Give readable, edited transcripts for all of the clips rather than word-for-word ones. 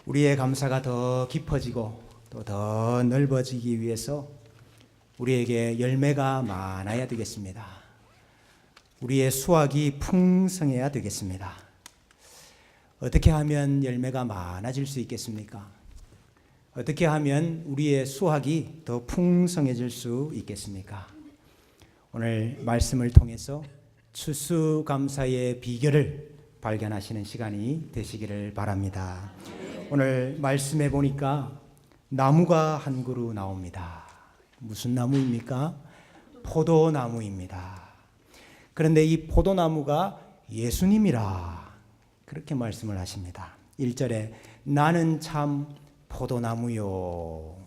우리의 감사가 더 깊어지고 또 더 넓어지기 위해서 우리에게 열매가 많아야 되겠습니다. 우리의 수확이 풍성해야 되겠습니다. 어떻게 하면 열매가 많아질 수 있겠습니까? 어떻게 하면 우리의 수확이 더 풍성해질 수 있겠습니까? 오늘 말씀을 통해서 추수감사의 비결을 발견하시는 시간이 되시기를 바랍니다. 오늘 말씀해 보니까 나무가 한 그루 나옵니다. 무슨 나무입니까? 포도나무입니다. 그런데 이 포도나무가 예수님이라 그렇게 말씀을 하십니다. 1절에 나는 참 포도나무요.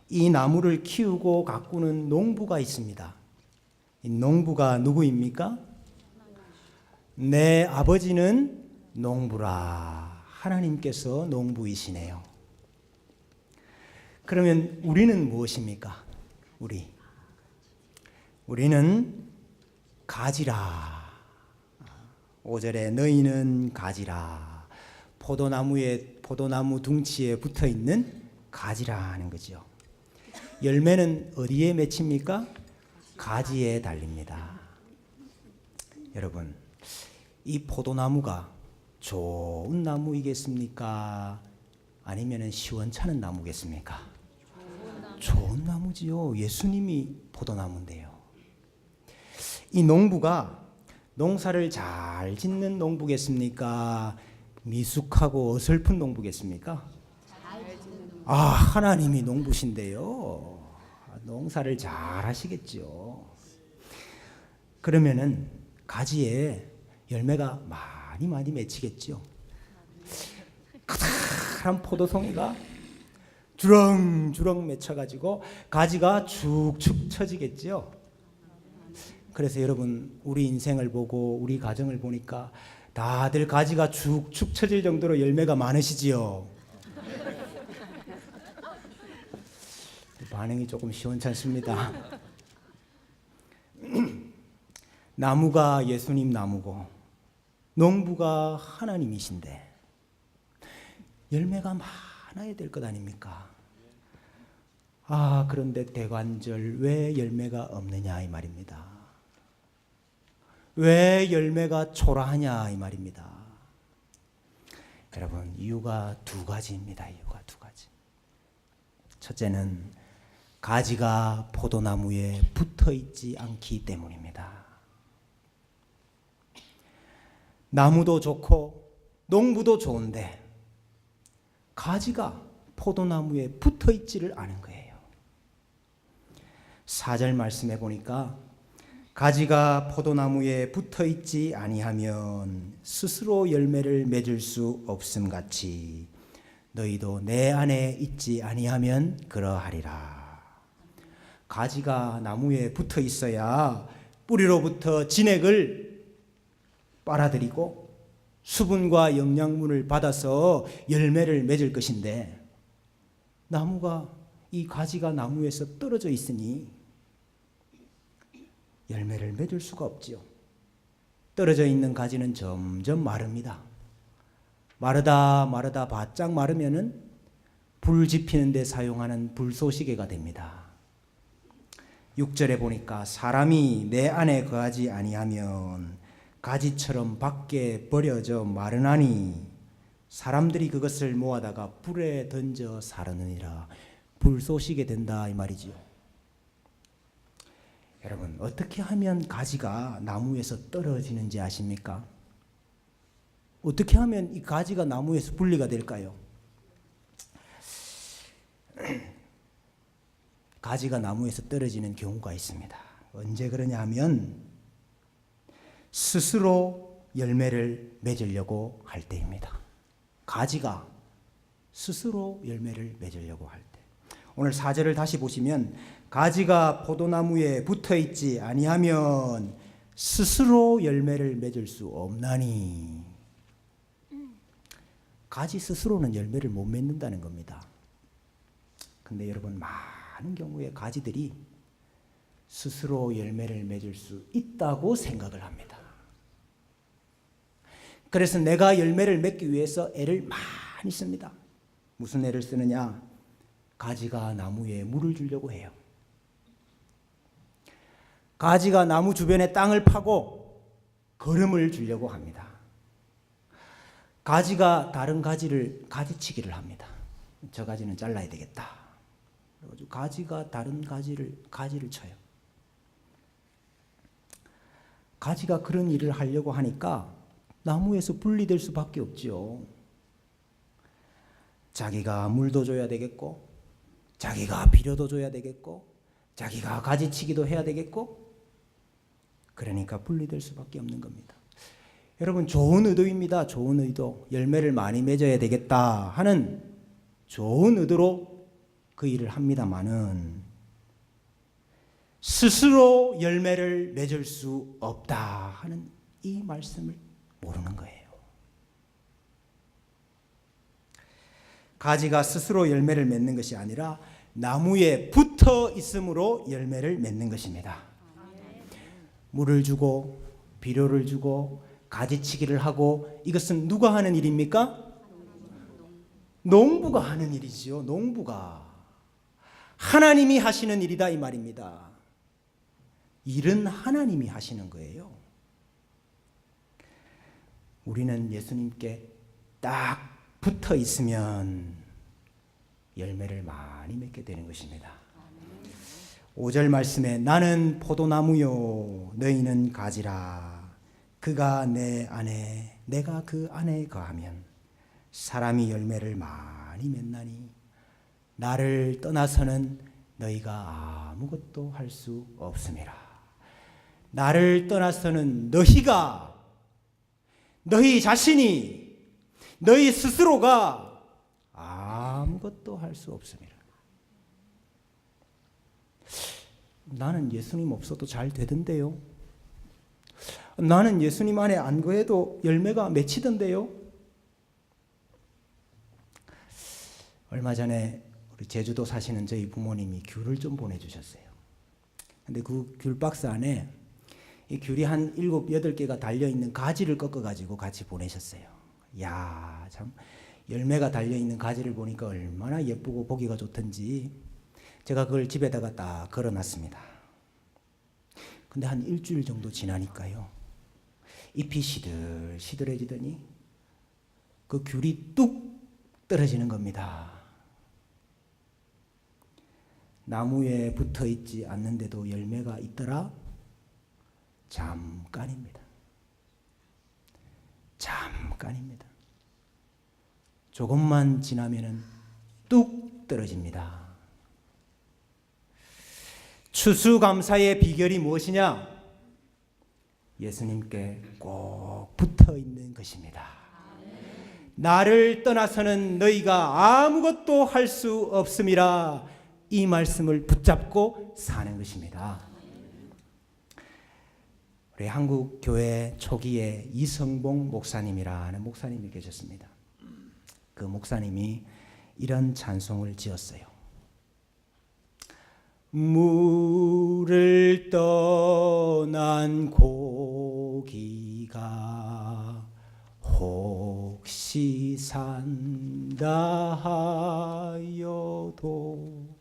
이 나무를 키우고 가꾸는 농부가 있습니다. 이 농부가 누구입니까? 내 아버지는 농부라. 하나님께서 농부이시네요. 그러면 우리는 무엇입니까? 우리는 가지라. 5절에 너희는 가지라. 포도나무 둥치에 붙어 있는 가지라 하는 거죠. 열매는 어디에 맺힙니까? 가지에 달립니다. 여러분, 이 포도나무가 좋은 나무이겠습니까? 아니면 시원찮은 나무겠습니까? 좋은 나무지요. 예수님이 포도나무인데요. 이 농부가 농사를 잘 짓는 농부겠습니까? 미숙하고 어설픈 농부겠습니까? 하나님이 농부신데요. 농사를 잘 하시겠죠. 그러면은 가지에 열매가 많이 맺히겠죠. 커다란 포도송이가 주렁주렁 맺혀가지고 가지가 축축 처지겠죠. 그래서 여러분, 우리 인생을 보고 우리 가정을 보니까 다들 가지가 축축 처질 정도로 열매가 많으시지요. 반응이 조금 시원찮습니다. 나무가 예수님 나무고 농부가 하나님이신데 열매가 많아야 될 것 아닙니까? 그런데 대관절 왜 열매가 없느냐 이 말입니다. 왜 열매가 초라하냐 이 말입니다. 여러분, 이유가 두 가지입니다. 이유가 두 가지. 첫째는 가지가 포도나무에 붙어 있지 않기 때문입니다. 나무도 좋고 농부도 좋은데 가지가 포도나무에 붙어 있지를 않은 거예요. 4절 말씀해 보니까 가지가 포도나무에 붙어 있지 아니하면 스스로 열매를 맺을 수 없음 같이 너희도 내 안에 있지 아니하면 그러하리라. 가지가 나무에 붙어 있어야 뿌리로부터 진액을 빨아들이고 수분과 영양분을 받아서 열매를 맺을 것인데 이 가지가 나무에서 떨어져 있으니 열매를 맺을 수가 없지요. 떨어져 있는 가지는 점점 마릅니다. 마르다 바짝 마르면은 불 지피는 데 사용하는 불쏘시개가 됩니다. 6절에 보니까 사람이 내 안에 거하지 아니하면 가지처럼 밖에 버려져 마르나니 사람들이 그것을 모아다가 불에 던져 사르느니라. 불 쏘시게 된다 이 말이지요. 여러분, 어떻게 하면 가지가 나무에서 떨어지는지 아십니까? 어떻게 하면 이 가지가 나무에서 분리가 될까요? 가지가 나무에서 떨어지는 경우가 있습니다. 언제 그러냐 하면 스스로 열매를 맺으려고 할 때입니다. 가지가 스스로 열매를 맺으려고 할 때. 오늘 4절을 다시 보시면 가지가 포도나무에 붙어 있지 아니하면 스스로 열매를 맺을 수 없나니. 가지 스스로는 열매를 못 맺는다는 겁니다. 근데 여러분, 많은 경우에 가지들이 스스로 열매를 맺을 수 있다고 생각을 합니다. 그래서 내가 열매를 맺기 위해서 애를 많이 씁니다. 무슨 애를 쓰느냐? 가지가 나무에 물을 주려고 해요. 가지가 나무 주변에 땅을 파고 거름을 주려고 합니다. 가지가 다른 가지를 가지치기를 합니다. 저 가지는 잘라야 되겠다. 그래가지고 가지가 다른 가지를 쳐요. 가지가 그런 일을 하려고 하니까 나무에서 분리될 수밖에 없죠. 자기가 물도 줘야 되겠고, 자기가 비료도 줘야 되겠고, 자기가 가지치기도 해야 되겠고, 그러니까 분리될 수밖에 없는 겁니다. 여러분, 좋은 의도입니다. 좋은 의도. 열매를 많이 맺어야 되겠다 하는 좋은 의도로 그 일을 합니다마는 스스로 열매를 맺을 수 없다 하는 이 말씀을 모르는 거예요. 가지가 스스로 열매를 맺는 것이 아니라 나무에 붙어 있음으로 열매를 맺는 것입니다. 물을 주고 비료를 주고 가지치기를 하고, 이것은 누가 하는 일입니까? 농부가 하는 일이지요. 농부가. 하나님이 하시는 일이다 이 말입니다. 일은 하나님이 하시는 거예요. 우리는 예수님께 딱 붙어 있으면 열매를 많이 맺게 되는 것입니다. 5절 말씀에 나는 포도나무요 너희는 가지라. 그가 내 안에 내가 그 안에 거하면 사람이 열매를 많이 맺나니 나를 떠나서는 너희가 아무것도 할 수 없음이라. 나를 떠나서는 너희 자신이, 너희 스스로가 아무것도 할 수 없음이라. 나는 예수님 없어도 잘 되던데요. 나는 예수님 안에 안 거해도 열매가 맺히던데요. 얼마 전에 우리 제주도 사시는 저희 부모님이 귤을 좀 보내주셨어요. 근데 그 귤 박스 안에 이 귤이 한 7, 8개가 달려있는 가지를 꺾어가지고 같이 보내셨어요. 야, 참 열매가 달려있는 가지를 보니까 얼마나 예쁘고 보기가 좋던지 제가 그걸 집에다가 딱 걸어놨습니다. 근데 한 일주일 정도 지나니까요, 잎이 시들시들해지더니 그 귤이 뚝 떨어지는 겁니다. 나무에 붙어 있지 않는데도 열매가 있더라? 잠깐입니다. 잠깐입니다. 조금만 지나면은 뚝 떨어집니다. 추수감사의 비결이 무엇이냐? 예수님께 꼭 붙어 있는 것입니다. 나를 떠나서는 너희가 아무것도 할 수 없음이라. 이 말씀을 붙잡고 사는 것입니다. 우리 한국 교회 초기에 이성봉 목사님이라는 목사님이 계셨습니다. 그 목사님이 이런 찬송을 지었어요. 물을 떠난 고기가 혹시 산다 하여도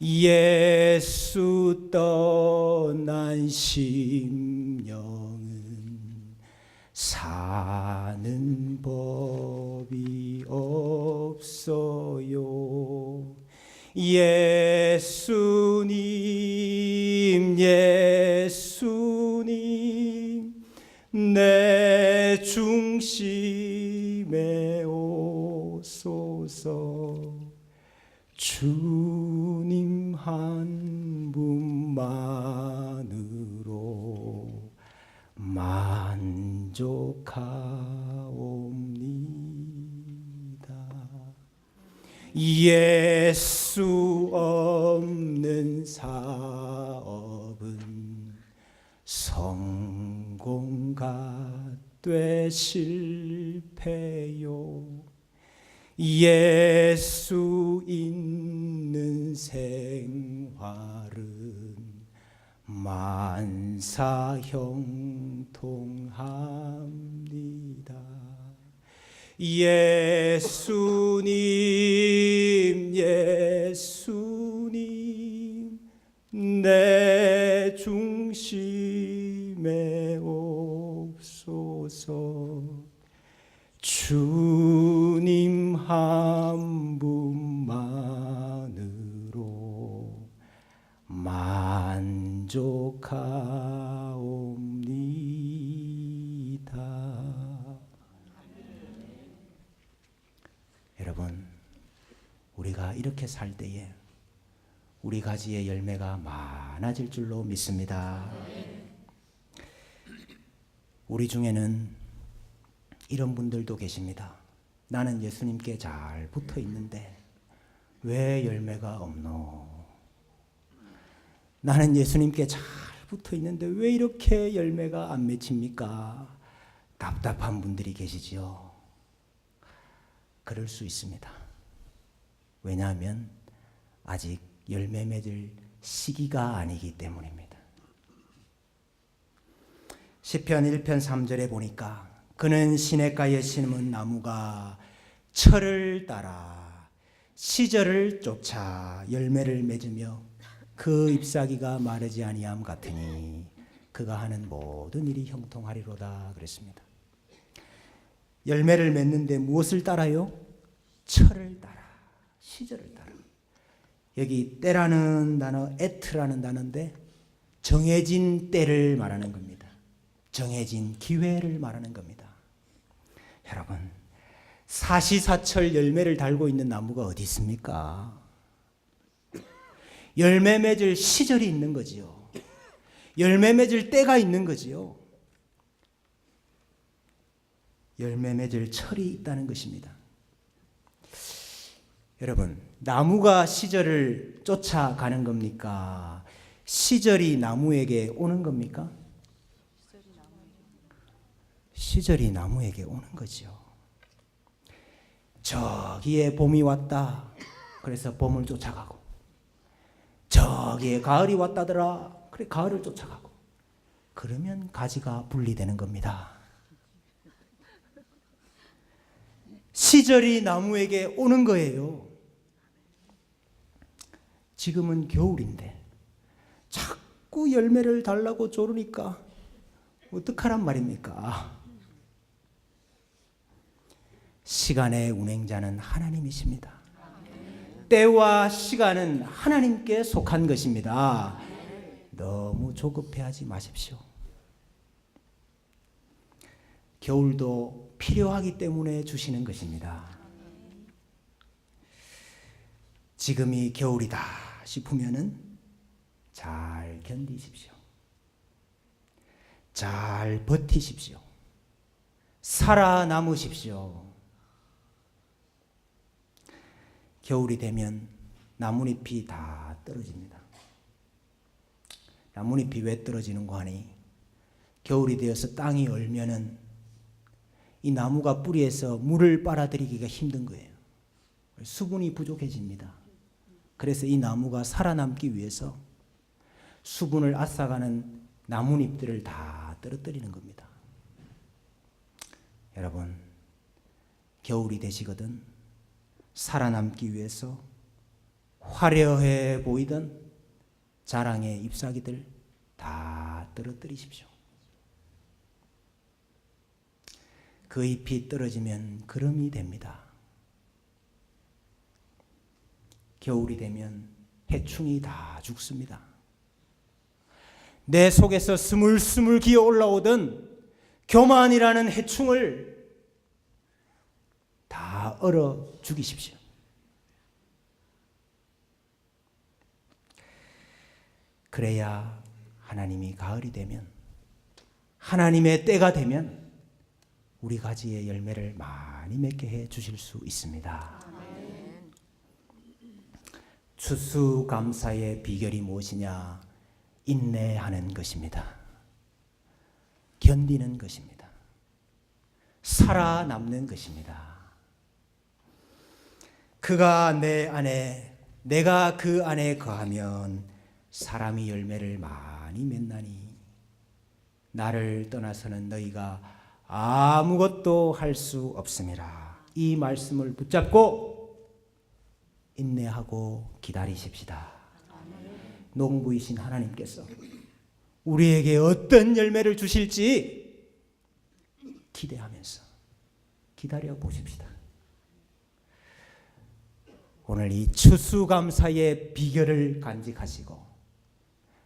예수 떠난 심령은 사는 법이 없어요. 예수님 내 중심에 오소서. 주님 한 분만으로 만족하옵니다. 예수 없는 사업은 성공 같되 실패요. 예수 있는 생활은 만사 형통합니다. 예수님 예수님 내 중심에 옵소서. 주님 한 분만으로 만족하옵니다. 여러분, 우리가 이렇게 살 때에 우리 가지의 열매가 많아질 줄로 믿습니다. 우리 중에는 이런 분들도 계십니다. 나는 예수님께 잘 붙어 있는데 왜 열매가 없노? 나는 예수님께 잘 붙어 있는데 왜 이렇게 열매가 안 맺힙니까? 답답한 분들이 계시지요. 그럴 수 있습니다. 왜냐하면 아직 열매 맺을 시기가 아니기 때문입니다. 시편 1편 3절에 보니까 그는 시냇가에 심은 나무가 철을 따라 시절을 쫓아 열매를 맺으며 그 잎사귀가 마르지 아니함 같으니 그가 하는 모든 일이 형통하리로다 그랬습니다. 열매를 맺는데 무엇을 따라요? 철을 따라, 시절을 따라. 여기 때라는 단어, 에트라는 단어인데 정해진 때를 말하는 겁니다. 정해진 기회를 말하는 겁니다. 여러분, 사시사철 열매를 달고 있는 나무가 어디 있습니까? 열매 맺을 시절이 있는 거지요. 열매 맺을 때가 있는 거지요. 열매 맺을 철이 있다는 것입니다. 여러분, 나무가 시절을 쫓아가는 겁니까? 시절이 나무에게 오는 겁니까? 시절이 나무에게 오는 거죠. 저기에 봄이 왔다. 그래서 봄을 쫓아가고, 저기에 가을이 왔다더라. 그래 가을을 쫓아가고. 그러면 가지가 분리되는 겁니다. 시절이 나무에게 오는 거예요. 지금은 겨울인데 자꾸 열매를 달라고 조르니까 어떡하란 말입니까? 시간의 운행자는 하나님이십니다. 때와 시간은 하나님께 속한 것입니다. 너무 조급해하지 마십시오. 겨울도 필요하기 때문에 주시는 것입니다. 지금이 겨울이다 싶으면은 잘 견디십시오. 잘 버티십시오. 살아남으십시오. 겨울이 되면 나뭇잎이 다 떨어집니다. 나뭇잎이 왜 떨어지는 거 하니? 겨울이 되어서 땅이 얼면은 이 나무가 뿌리에서 물을 빨아들이기가 힘든 거예요. 수분이 부족해집니다. 그래서 이 나무가 살아남기 위해서 수분을 앗아가는 나뭇잎들을 다 떨어뜨리는 겁니다. 여러분, 겨울이 되시거든 살아남기 위해서 화려해 보이던 자랑의 잎사귀들 다 떨어뜨리십시오. 그 잎이 떨어지면 그름이 됩니다. 겨울이 되면 해충이 다 죽습니다. 내 속에서 스물스물 기어 올라오던 교만이라는 해충을 다 얼어 죽이십시오. 그래야 하나님이 가을이 되면, 하나님의 때가 되면 우리 가지의 열매를 많이 맺게 해 주실 수 있습니다. 추수감사의 비결이 무엇이냐? 인내하는 것입니다. 견디는 것입니다. 살아남는 것입니다. 그가 내 안에, 내가 그 안에 거하면 사람이 열매를 많이 맺나니 나를 떠나서는 너희가 아무것도 할 수 없음이라. 이 말씀을 붙잡고 인내하고 기다리십시다. 농부이신 하나님께서 우리에게 어떤 열매를 주실지 기대하면서 기다려 보십시다. 오늘 이 추수감사의 비결을 간직하시고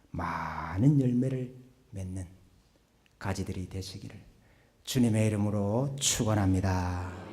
많은 열매를 맺는 가지들이 되시기를 주님의 이름으로 축원합니다.